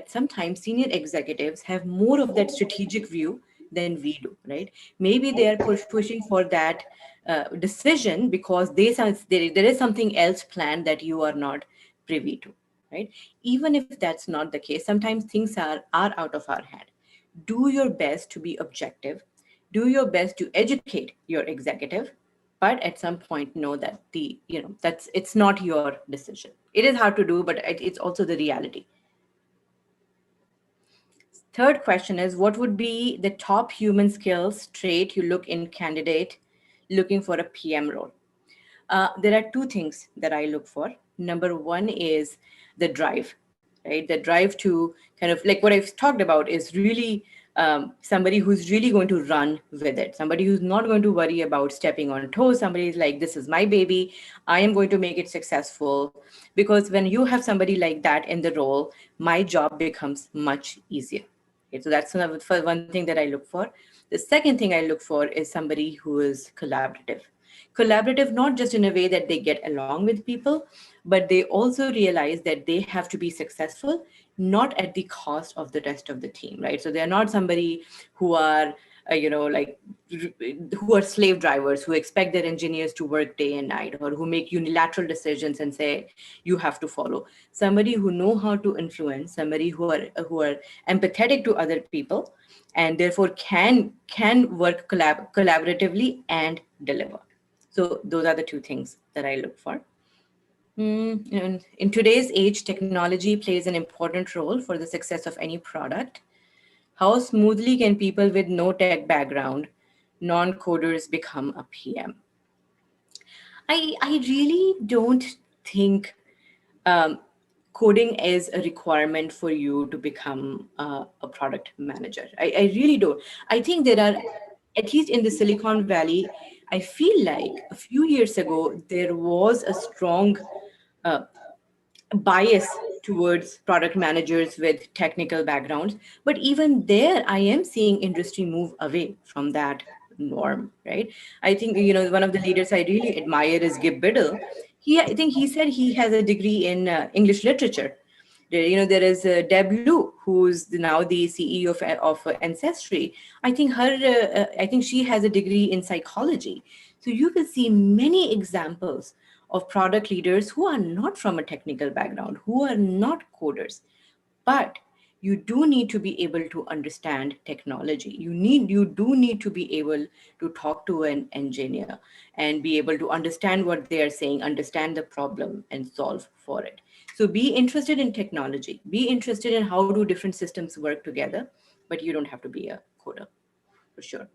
sometimes senior executives have more of that strategic view than we do, right? Maybe they are pushing for that decision because there is something else planned that you are not privy to, right? Even if that's not the case, sometimes things are out of our hand. Do your best to be objective, do your best to educate your executive, but at some point know that that's it's not your decision. It is hard to do, but it's also the reality. Third question is, what would be the top human skills trait you look in candidate looking for a PM role? There are two things that I look for. Number one is the drive, right? The drive to kind of, like what I've talked about, is really somebody who's really going to run with it, somebody who's not going to worry about stepping on toes. Somebody is like, this is my baby, I am going to make it successful. Because when you have somebody like that in the role, my job becomes much easier. Okay, so that's one thing that I look for. The second thing I look for is somebody who is collaborative. Collaborative, not just in a way that they get along with people, but they also realize that they have to be successful, not at the cost of the rest of the team, right? So they're not somebody who are, who are slave drivers, who expect their engineers to work day and night, or who make unilateral decisions and say, you have to follow. Somebody who know how to influence, somebody who are empathetic to other people, and therefore can work collaboratively and deliver. So those are the two things that I look for. And in today's age, technology plays an important role for the success of any product. How smoothly can people with no tech background, non-coders, become a PM? I really don't think um, coding is a requirement for you to become a product manager. I really don't. I think there are, at least in the Silicon Valley, I feel like a few years ago, there was a strong uh, bias towards product managers with technical backgrounds. But even there, I am seeing industry move away from that norm, right? I think, one of the leaders I really admire is Gib Biddle. I think he said he has a degree in English literature. There is Deb Liu, who's now the CEO of Ancestry. I think she has a degree in psychology. So you will see many examples of product leaders who are not from a technical background, who are not coders, but you do need to be able to understand technology. You do need to be able to talk to an engineer and be able to understand what they are saying, understand the problem, and solve for it. So be interested in technology, be interested in how do different systems work together, but you don't have to be a coder, for sure.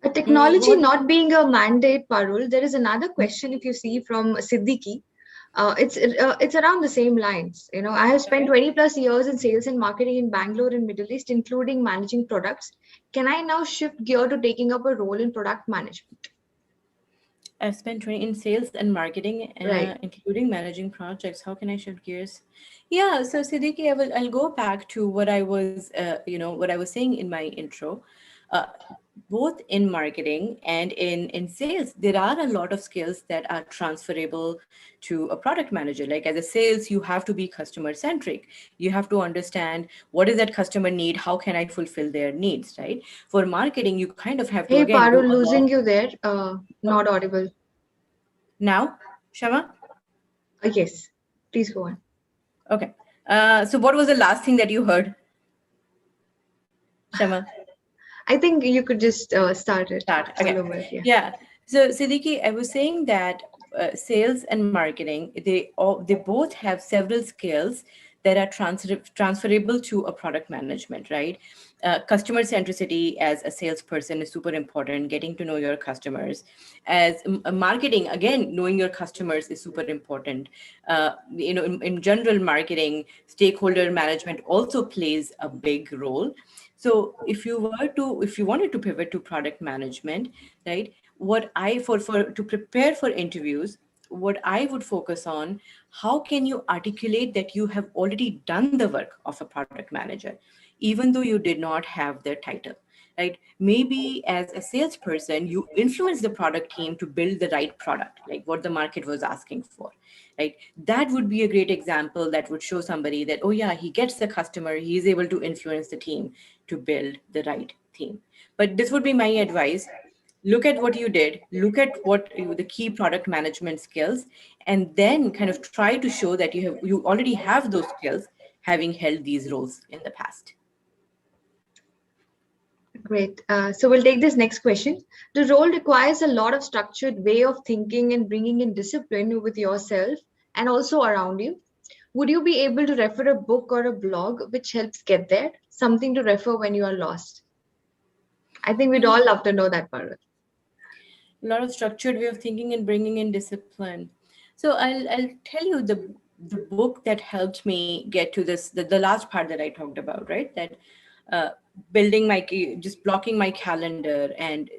A technology What? not being a mandate, Parul, there is another question if you see from Siddiqui. It's around the same lines. I have spent 20 plus years in sales and marketing in Bangalore and Middle East, including managing products. Can I now shift gear to taking up a role in product management? I've spent 20 in sales and marketing, Right. including managing projects. How can I shift gears? Yeah, so Siddiqui, I'll go back to what I was, what I was saying in my intro. Uh, Both in marketing and in sales, there are a lot of skills that are transferable to a product manager. Like as a sales, you have to be customer centric. You have to understand what is that customer need, how can I fulfill their needs, right? For marketing, you kind of have to Hey, again do Parul, a losing lot. you there. Not audible. Now, Shama? Yes, please go on. Okay. So what was the last thing that you heard, Shama? I think you could just start it Start. all Okay. over. Yeah. Yeah. So Siddiqui, I was saying that sales and marketing, they both have several skills that are transferable to a product management, right? Customer centricity as a salesperson is super important. Getting to know your customers, as marketing, again, knowing your customers is super important. In general marketing, stakeholder management also plays a big role. So if you wanted to pivot to product management, right, what I for to prepare for interviews, what I would focus on, how can you articulate that you have already done the work of a product manager, even though you did not have their title, right? Maybe as a salesperson, you influence the product team to build the right product, like what the market was asking for, right? That would be a great example that would show somebody that, oh yeah, he gets the customer, he is able to influence the team to build the right theme. But this would be my advice. Look at what you did, look at the key product management skills, and then kind of try to show that you already have those skills, having held these roles in the past. Great. So we'll take this next question. The role requires a lot of structured way of thinking and bringing in discipline with yourself and also around you. Would you be able to refer a book or a blog which helps get there? Something to refer when you are lost? I think we'd all love to know that, Parul. A lot of structured way of thinking and bringing in discipline. So I'll tell you the book that helped me get to this, the last part that I talked about, right? That uh, building just blocking my calendar and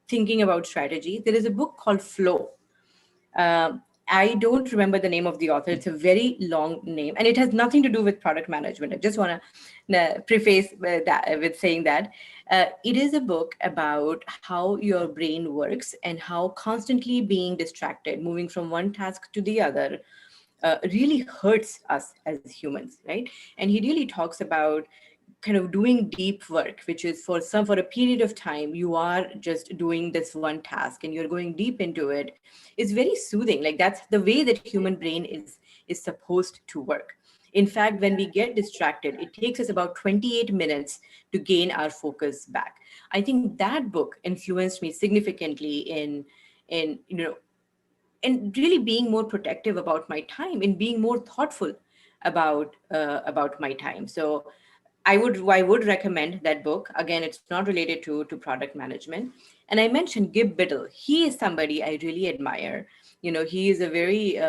thinking about strategy. There is a book called Flow. I don't remember the name of the author. It's a very long name, and it has nothing to do with product management. I just want to preface that with saying that it is a book about how your brain works and how constantly being distracted, moving from one task to the other, really hurts us as humans, right? And he really talks about kind of doing deep work, which is for a period of time you are just doing this one task and you're going deep into it. Is very soothing. Like that's the way that human brain is supposed to work. In fact, when we get distracted, it takes us about 28 minutes to gain our focus back. I think that book influenced me significantly in and really being more protective about my time and being more thoughtful about my time. So I would recommend that book. Again, it's not related to product management. And I mentioned Gib Biddle. He is somebody I really admire. He is a very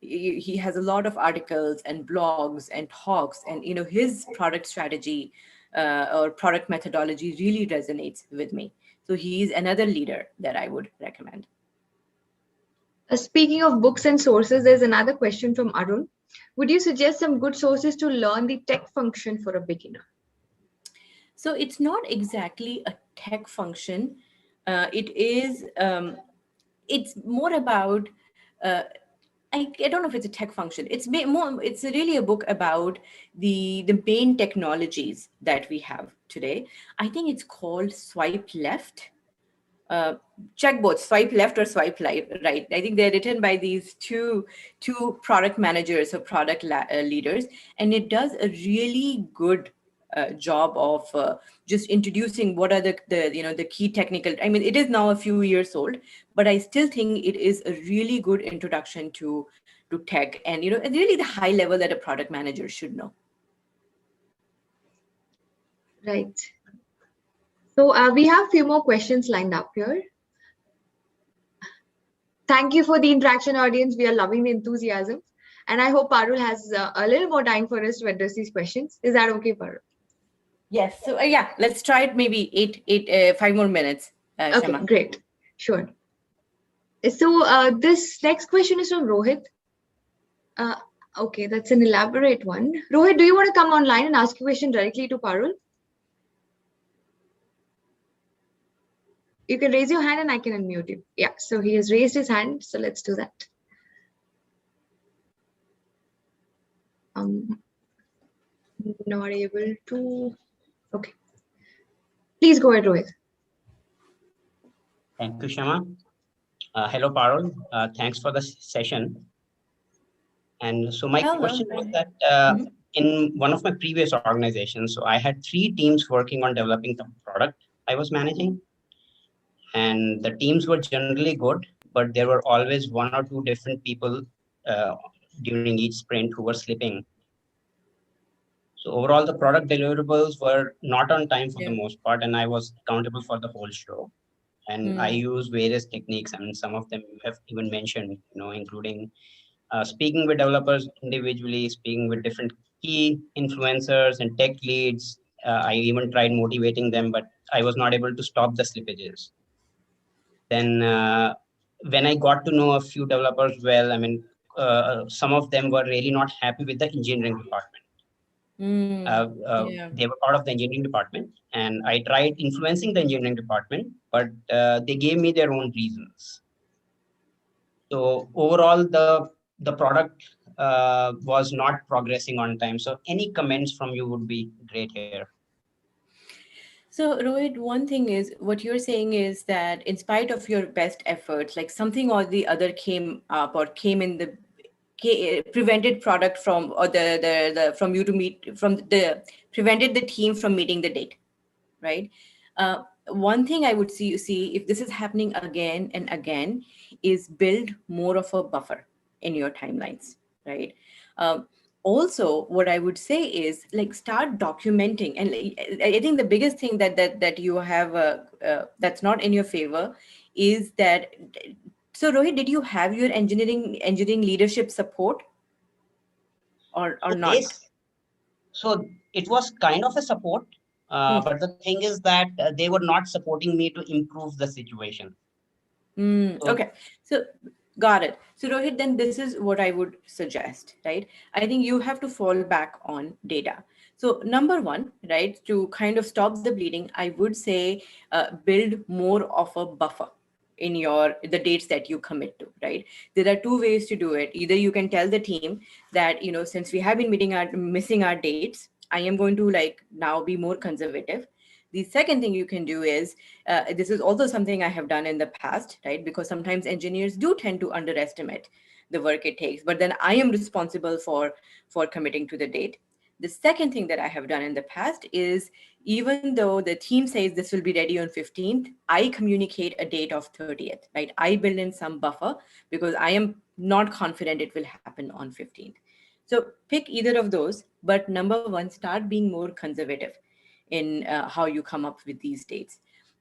he has a lot of articles and blogs and talks, and his product strategy or product methodology really resonates with me. So he's another leader that I would recommend. Speaking of books and sources, there's another question from Arun. Would you suggest some good sources to learn the tech function for a beginner? So it's not exactly a tech function. It is. It's more about. I don't know if it's a tech function. More. It's really a book about the main technologies that we have today. I think it's called Swipe Left. uh, Check both swipe left or swipe right. I think they're written by these two product managers or leaders, and it does a really good job of just introducing what are the key technical. I mean, it is now a few years old, but I still think it is a really good introduction to tech, and and really the high level that a product manager should know. Right. So we have a few more questions lined up here. Thank you for the interaction, audience. We are loving the enthusiasm. And I hope Parul has a little more time for us to address these questions. Is that okay, Parul? Yes. So yeah, let's try it. Maybe 5 more minutes, Okay, Shama. great. Sure. So this next question is from Rohit. Uh, okay, that's an elaborate one. Rohit, do you want to come online and ask a question directly to Parul? You can raise your hand and I can unmute you. Yeah, so he has raised his hand. So let's do that. Not able to. Okay. Please go ahead, Rohit. Thank you, Shama. Hello, Parul. Thanks for the session. And so my question was that in one of my previous organizations, so I had 3 teams working on developing the product I was managing. And the teams were generally good, but there were always 1 or 2 different people during each sprint who were slipping. So overall, the product deliverables were not on time for the most part, and I was accountable for the whole show. And I use various techniques. I mean, some of them you have even mentioned, including speaking with developers individually, speaking with different key influencers and tech leads. I even tried motivating them, but I was not able to stop the slippages. Then when I got to know a few developers well, I mean, some of them were really not happy with the engineering department. They were part of the engineering department, and I tried influencing the engineering department, but they gave me their own reasons. So overall, the product was not progressing on time. So any comments from you would be great here. So Rohit, one thing is what you're saying is that in spite of your best efforts, like something or the other came up or came in the prevented product from or the from you to meet from the prevented the team from meeting the date, right? One thing I would see if this is happening again and again is build more of a buffer in your timelines, right? Also, what I would say is like start documenting, and I think the biggest thing that you have that's not in your favor is that. So Rohit, did you have your engineering leadership support or not? So it was kind of a support, but the thing is that they were not supporting me to improve the situation. Okay, so got it. So Rohit, then this is what I would suggest, right? I think you have to fall back on data. So number one, right, to kind of stop the bleeding, I would say build more of a buffer in the dates that you commit to, right? There are 2 ways to do it. Either you can tell the team that, since we have been missing our dates, I am going to like now be more conservative. The second thing you can do is, this is also something I have done in the past, right? Because sometimes engineers do tend to underestimate the work it takes, but then I am responsible for committing to the date. The second thing that I have done in the past is, even though the team says this will be ready on 15th, I communicate a date of 30th, right? I build in some buffer because I am not confident it will happen on 15th. So pick either of those, but number one, start being more conservative in how you come up with these dates.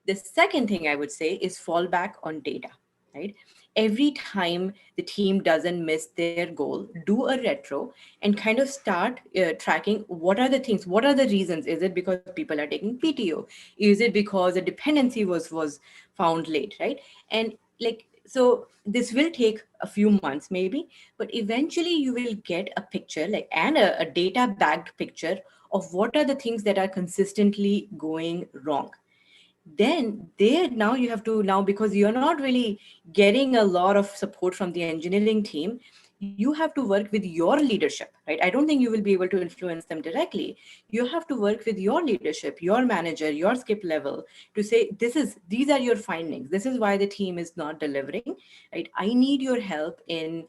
The second thing I would say is fall back on data, right? Every time the team doesn't miss their goal, do a retro and kind of start tracking what are the things, what are the reasons. Is it because people are taking PTO? Is it because a dependency was found late, right? And like, so this will take a few months maybe, but eventually you will get a picture like and a data backed picture of what are the things that are consistently going wrong. Then there, now you have to, now because you're not really getting a lot of support from the engineering team, you have to work with your leadership, right? I don't think you will be able to influence them directly. You have to work with your leadership, your manager, your skip level, to say these are your findings, this is why the team is not delivering, right? I need your help in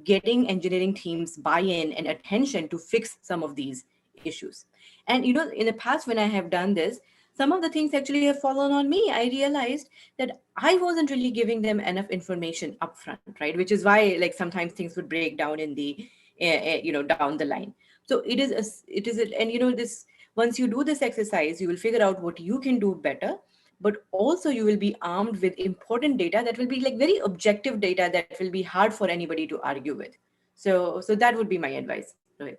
getting engineering teams buy-in and attention to fix some of these issues. And in the past when I have done this, some of the things actually have fallen on me. I realized that I wasn't really giving them enough information upfront, right? Which is why like sometimes things would break down in the down the line. So and this, once you do this exercise, you will figure out what you can do better. but also you will be armed with important data that will be like very objective data that will be hard for anybody to argue with. So that would be my advice, Rohit.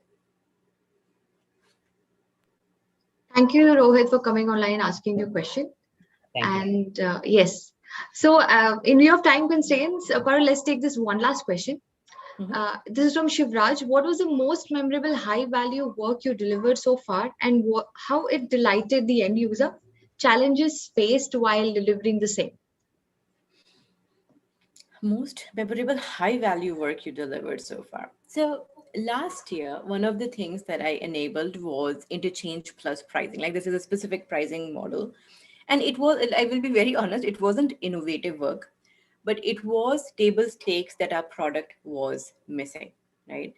Thank you, Rohit, for coming online and asking your question. Thank you. And yes, so in view of time constraints, Parul, let's take this one last question. This is from Shivraj. What was the most memorable high-value work you delivered so far, and how it delighted the end user? Challenges faced while delivering the same. Most memorable high-value work you delivered so far. So last year, one of the things that I enabled was interchange plus pricing. Like this is a specific pricing model. And it was, I will be very honest, it wasn't innovative work, but it was table stakes that our product was missing, right?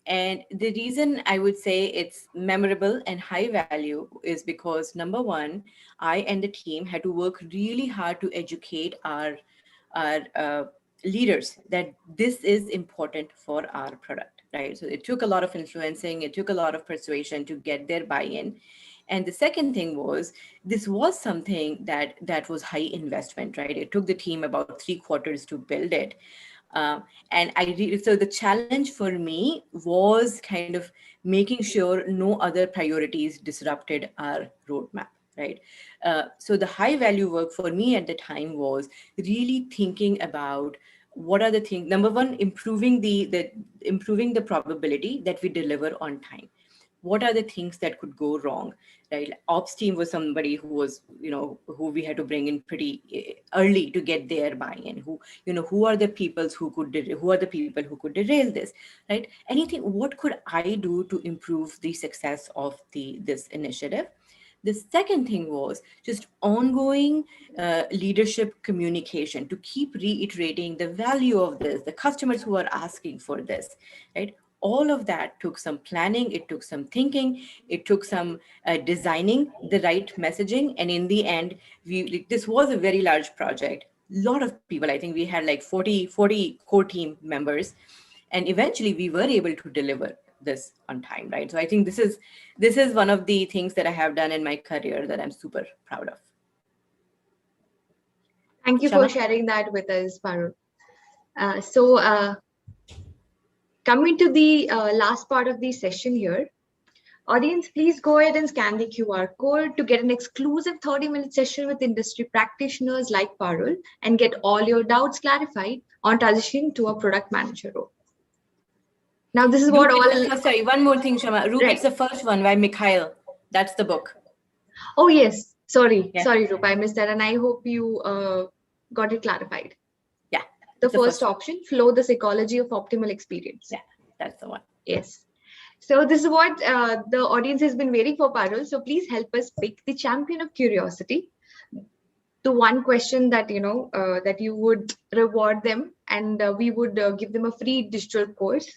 And the reason I would say it's memorable and high value is because number one, I and the team had to work really hard to educate our leaders that this is important for our product, right? So it took a lot of influencing, it took a lot of persuasion to get their buy-in. And the second thing was, this was something that was high investment, right? It took the team about 3 quarters to build it. And so the challenge for me was kind of making sure no other priorities disrupted our roadmap, right? So the high value work for me at the time was really thinking about what are the things. Number one, improving the probability that we deliver on time. What are the things that could go wrong, right? Ops team was somebody who was, who we had to bring in pretty early to get their buy-in. Who are the people who could derail this, right? Anything, what could I do to improve the success of this initiative? The second thing was just ongoing leadership communication to keep reiterating the value of this, the customers who are asking for this, right? All of that took some planning, it took some thinking, it took some designing the right messaging. And in the end, this was a very large project. A lot of people, I think we had like 40 core team members. And eventually we were able to deliver this on time, right? So I think this is one of the things that I have done in my career that I'm super proud of. Thank you for sharing that with us, Parul. Coming to the last part of the session here, audience, please go ahead and scan the QR code to get an exclusive 30-minute session with industry practitioners like Parul and get all your doubts clarified on transitioning to a product manager role. Now, this is what sorry, one more thing, Shama. Roop, It's the first one by Mikhail. That's the book. Oh, yes. Sorry, Roop, I missed that. And I hope you got it clarified. Yeah. The first option, Flow, the Psychology of Optimal Experience. Yeah, that's the one. Yes. So this is what the audience has been waiting for, Parul. So please help us pick the champion of curiosity. The one question that, that you would reward them, and we would give them a free digital course.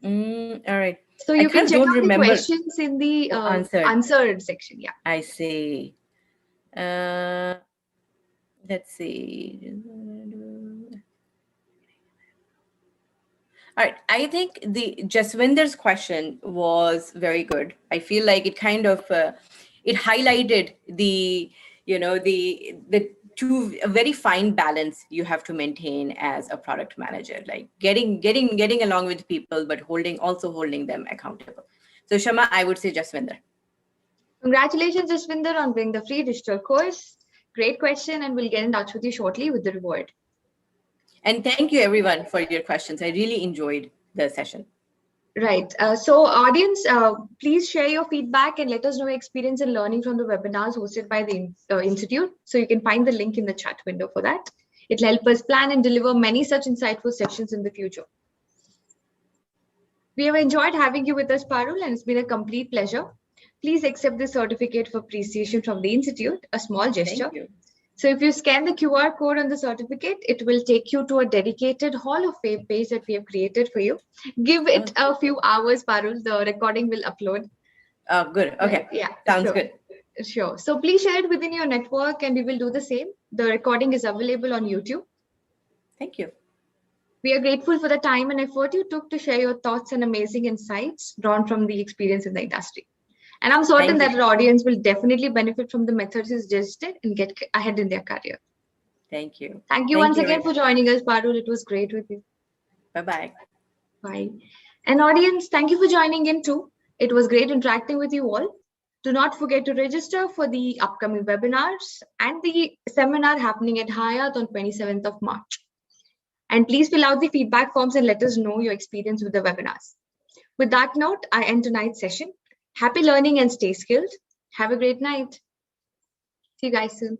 All right. So you can check out the questions in the answered section. Yeah. I see. Let's see. All right. I think the Jaswinder's question was very good. I feel like it kind of it highlighted the a very fine balance you have to maintain as a product manager, like getting along with people, but also holding them accountable. So Shama, I would say Jaswinder. Congratulations, Jaswinder, on winning the free digital course. Great question, and we'll get in touch with you shortly with the reward. And thank you everyone for your questions. I really enjoyed the session. Right. So audience, please share your feedback and let us know your experience in learning from the webinars hosted by the Institute. So you can find the link in the chat window for that. It'll help us plan and deliver many such insightful sessions in the future. We have enjoyed having you with us, Parul, and it's been a complete pleasure. Please accept this certificate for appreciation from the Institute, a small gesture. Thank you. So if you scan the QR code on the certificate, it will take you to a dedicated Hall of Fame page that we have created for you. Give it a few hours, Parul. The recording will upload. Oh, good. Okay. Yeah. Sounds good. Sure. So please share it within your network and we will do the same. The recording is available on YouTube. Thank you. We are grateful for the time and effort you took to share your thoughts and amazing insights drawn from the experience in the industry. And I'm certain Thank that you. our audience will definitely benefit from the methods you suggested and get ahead in their career. Thank you. Thank you once again for joining us, Parul. It was great with you. Bye-bye. Bye. And audience, thank you for joining in too. It was great interacting with you all. Do not forget to register for the upcoming webinars and the seminar happening at Hyatt on 27th of March. And please fill out the feedback forms and let us know your experience with the webinars. With that note, I end tonight's session. Happy learning and stay skilled. Have a great night. See you guys soon.